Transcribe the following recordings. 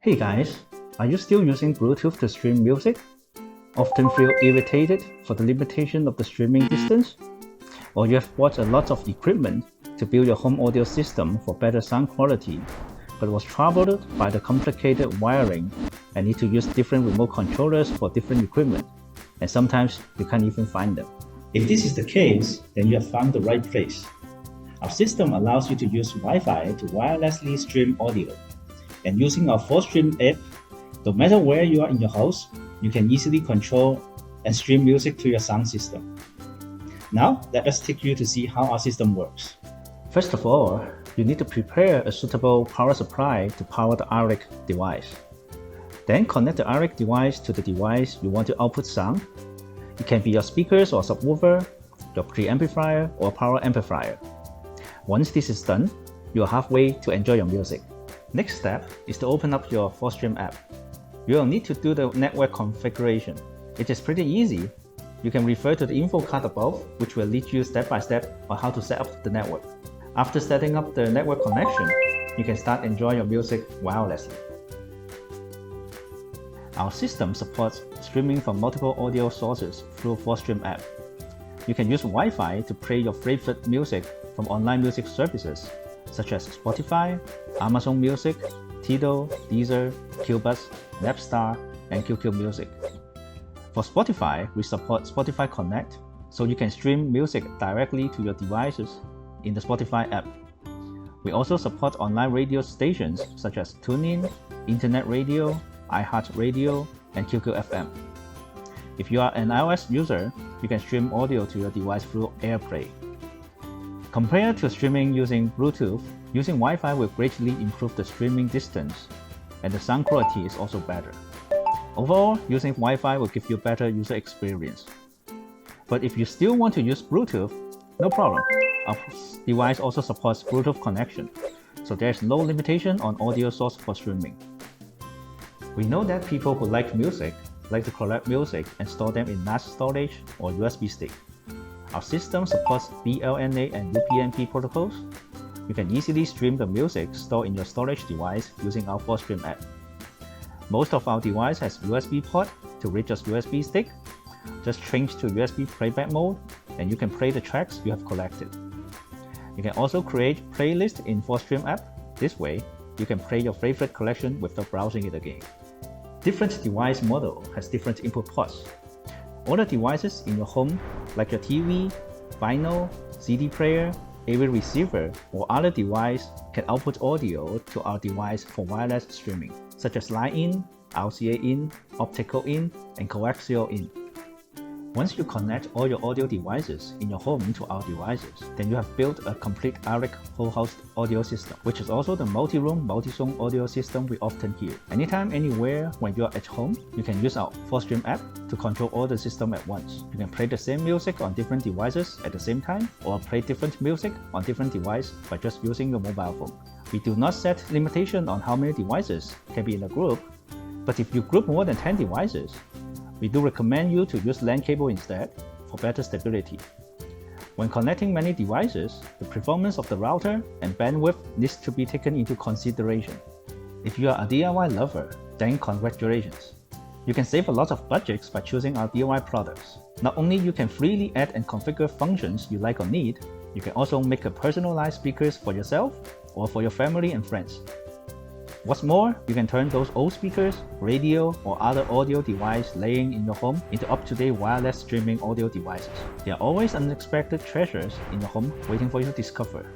Hey guys, are you still using Bluetooth to stream music? Often feel irritated for the limitation of the streaming distance? Or you have bought a lot of equipment to build your home audio system for better sound quality, but was troubled by the complicated wiring and need to use different remote controllers for different equipment, and sometimes you can't even find them? If this is the case, then you have found the right place. Our system allows you to use Wi-Fi to wirelessly stream audio. And using our 4Stream app, no matter where you are in your house, you can easily control and stream music to your sound system. Now, let us take you to see how our system works. First of all, you need to prepare a suitable power supply to power the Arylic device. Then connect the Arylic device to the device you want to output sound. It can be your speakers or subwoofer, your preamplifier or power amplifier. Once this is done, you are halfway to enjoy your music. Next step is to open up your 4Stream app. You will need to do the network configuration. It is pretty easy. You can refer to the info card above, which will lead you step by step on how to set up the network. After setting up the network connection, you can start enjoying your music wirelessly. Our system supports streaming from multiple audio sources through 4Stream app. You can use Wi-Fi to play your favorite music from online music services such as Spotify, Amazon Music, Tidal, Deezer, Qbuzz, Napstar, and QQ Music. For Spotify, we support Spotify Connect, so you can stream music directly to your devices in the Spotify app. We also support online radio stations such as TuneIn, Internet Radio, iHeartRadio, and QQ FM. If you are an iOS user, you can stream audio to your device through AirPlay. Compared to streaming using Bluetooth, using Wi-Fi will greatly improve the streaming distance, and the sound quality is also better. Overall, using Wi-Fi will give you better user experience. But if you still want to use Bluetooth, no problem. Our device also supports Bluetooth connection, so there is no limitation on audio source for streaming. We know that people who like music like to collect music and store them in NAS storage or USB stick. Our system supports BLNA and UPnP protocols. You can easily stream the music stored in your storage device using our 4Stream app. Most of our device has USB port to reach your USB stick. Just change to USB playback mode and you can play the tracks you have collected. You can also create playlists in 4Stream app. This way, you can play your favorite collection without browsing it again. Different device model has different input ports. All the devices in your home, like your TV, vinyl, CD player, AV receiver, or other device can output audio to our device for wireless streaming, such as line-in, RCA in, optical in, and coaxial in. Once you connect all your audio devices in your home to our devices, then you have built a complete Arylic whole house audio system, which is also the multi-room, multi-zone audio system we often hear. Anytime, anywhere, when you are at home, you can use our 4Stream app to control all the system at once. You can play the same music on different devices at the same time, or play different music on different devices by just using your mobile phone. We do not set limitation on how many devices can be in a group, but if you group more than 10 devices, we do recommend you to use LAN cable instead for better stability. When connecting many devices, the performance of the router and bandwidth needs to be taken into consideration. If you are a DIY lover, then congratulations. You can save a lot of budgets by choosing our DIY products. Not only you can freely add and configure functions you like or need, you can also make a personalized speakers for yourself or for your family and friends. What's more, you can turn those old speakers, radio, or other audio device laying in your home into up-to-date wireless streaming audio devices. There are always unexpected treasures in your home waiting for you to discover.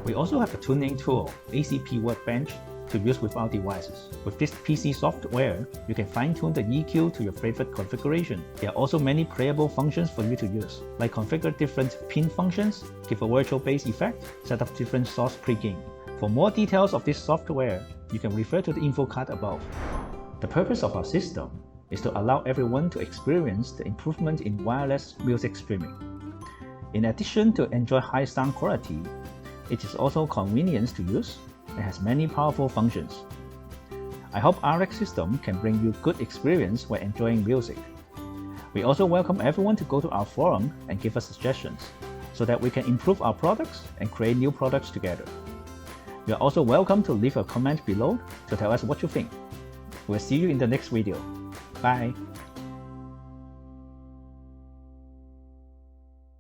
We also have a tuning tool, ACP Workbench, to use with our devices. With this PC software, you can fine-tune the EQ to your favorite configuration. There are also many playable functions for you to use, like configure different pin functions, give a virtual bass effect, set up different source pre-gain. For more details of this software, you can refer to the info card above. The purpose of our system is to allow everyone to experience the improvement in wireless music streaming. In addition to enjoy high sound quality, it is also convenient to use and has many powerful functions. I hope Arylic system can bring you good experience when enjoying music. We also welcome everyone to go to our forum and give us suggestions, so that we can improve our products and create new products together. You are also welcome to leave a comment below to tell us what you think. We'll see you in the next video. Bye!